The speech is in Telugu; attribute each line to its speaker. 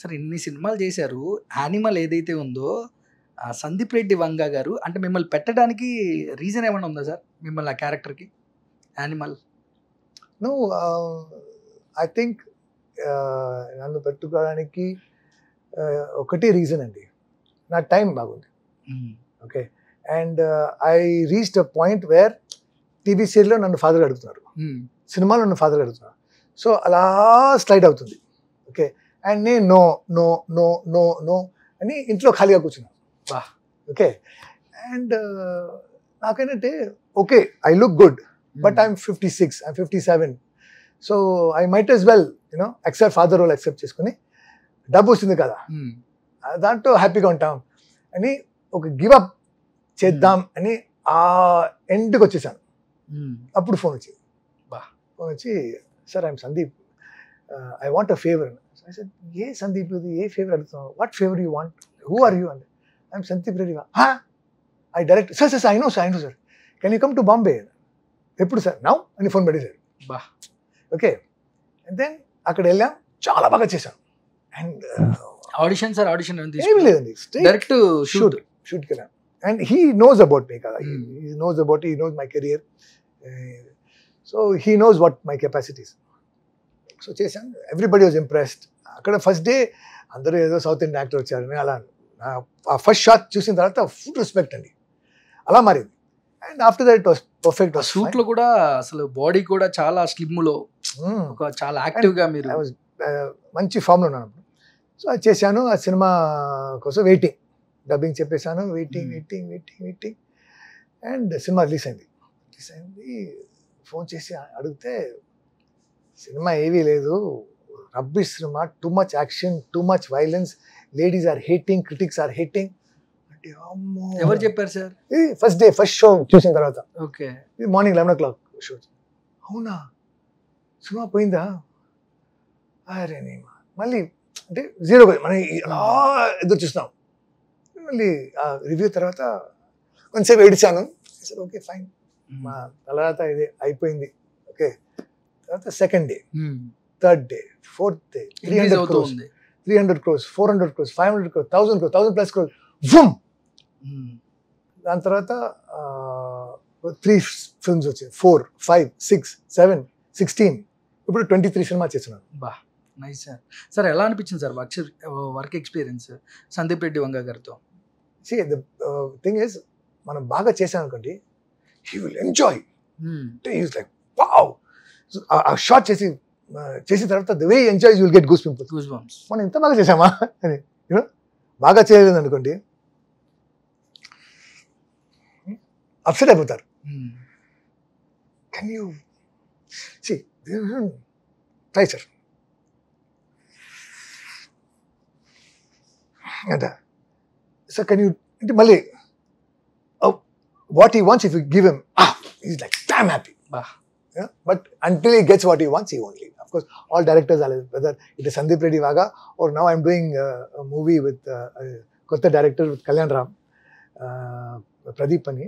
Speaker 1: సరే ఇన్ని సినిమాలు చేశారు. 'యానిమల్' ఏదైతే ఉందో సందీప్ రెడ్డి వంగ గారు అంటే మిమ్మల్ని పెట్టడానికి రీజన్ ఏమన్నా ఉందా సార్? మిమ్మల్ని ఆ క్యారెక్టర్‌కి 'యానిమల్'?
Speaker 2: నో ఐ థింక్ నన్ను పెట్టుకోవడానికి ఒకటి రీజన్ అండి. నా టైం బాగుంది. Okay. And I reached a point where TV సీరియల్లో నన్ను ఫాదర్ అడుగుతున్నారు, సినిమాలో నన్ను ఫాదర్ అడుగుతున్నారు. సో అలా స్లైడ్ అవుతుంది. ఓకే. అండ్ నేను no no no no no అని ఇంట్లో ఖాళీగా కూర్చున్నాను. ఓకే. అండ్ నాకేంటంటే okay I look good but I'm 56, I'm 57. So I might as well accept father role accept చేసుకుని డబ్బు వస్తుంది కదా దాంట్లో హ్యాపీగా ఉంటాం అని ఒక గివప్ చేద్దాం అని ఆ ఎండ్కి వచ్చేసాను. అప్పుడు ఫోన్ వచ్చింది. ఫోన్ వచ్చి sir I'm Sandeep, I want a favour. ఏ సందీప్ ఇది, ఏ ఫేవర్ అడుగుతున్నావు, what favour you want, who are you అంటే I'm Sandeep Reddy. I direct sir I know sir can you come to Bombay. ఎప్పుడు సార్ నౌ అని ఫోన్ పెట్టేశారు. ఓకే. అండ్ దెన్ అక్కడ వెళ్ళాం, చాలా బాగా చేశాం. అండ్
Speaker 1: ఆడిషన్ సార్ ఆడిషన్
Speaker 2: ఏమీ లేదండి,
Speaker 1: డైరెక్ట్
Speaker 2: షూట్కి వెళ్ళాం. And he knows about me కదా, he knows about, he knows my career, so he knows what my capacities. సో చేశాను, ఎవ్రీబడి వాజ్ ఇంప్రెస్డ్. అక్కడ ఫస్ట్ డే అందరూ ఏదో సౌత్ ఇండియన్ యాక్టర్ వచ్చారని అలా ఆ ఫస్ట్ షాట్ చూసిన తర్వాత ఫుల్ రెస్పెక్ట్ అండి, అలా మారింది. And after that it was perfect.
Speaker 1: Shoot లో కూడా అసలు బాడీ కూడా చాలా స్లిమ్ లో, చాలా యాక్టివ్ గా మీరు
Speaker 2: మంచి ఫామ్ లో ఉన్నాను. సో అది చేశాను. ఆ సినిమా కోసం వెయిటింగ్, డబ్బింగ్ చెప్పేశాను, వెయిటింగ్. అండ్ సినిమా రిలీజ్ అయింది. ఫోన్ చేసి అడిగితే సినిమా ఏవీ లేదు, rubbish cinema, too much action, too much violence, ladies are hating, critics are hating.
Speaker 1: ఎవరు చెప్పారు sir?
Speaker 2: First day first show చూసిన తర్వాత.
Speaker 1: ఓకే.
Speaker 2: Morning 11 o'clock show. అవునా సినిమా పోయిందా, అరే మళ్ళీ అంటే జీరో, మనం ఎలా ఎదురు చూస్తున్నాం. మళ్ళీ ఆ రివ్యూ తర్వాత కొంచెంసేపు ఏడిచాను. ఓకే ఫైన్, మా తర్వాత ఇది అయిపోయింది. ఓకే. తర్వాత second day, third day, fourth day, 300 crores, 300 crores, 400 crores, 500 crores, 1000 crores, 1000+ crores, boom. దాని తర్వాత 3 films వచ్చాయి, 4, 5, 6, 7, 16, ఇప్పుడు 23 సినిమా చేస్తున్నాను.
Speaker 1: బా నైస్ సార్. సార్ ఎలా అనిపించింది sir work experience Sandeep Reddy Vanga గారితో?
Speaker 2: See, the thing is, మనం బాగా చేసాం అనుకోండి, he will enjoy. He is like, wow. So, ఆ షాట్ చేసిన తర్వాత the way he enjoys, you will get goosebumps. మనం ఇంత బాగా చేసామా అని. బాగా చేయలేదు అనుకోండి, అప్సెట్ అయిపోతారు. కెన్ యూ ట్రై సార్ అంట. సార్ కెన్ యూ అంటే మళ్ళీ what he wants if you give him, is like damn happy. But until he gets what he wants, he won't leave. Of course, all directors are, whether it is Sandeep Reddy Vaga or now I'm doing a movie with kotta director with Kalyan Ram, Pradeep Pani.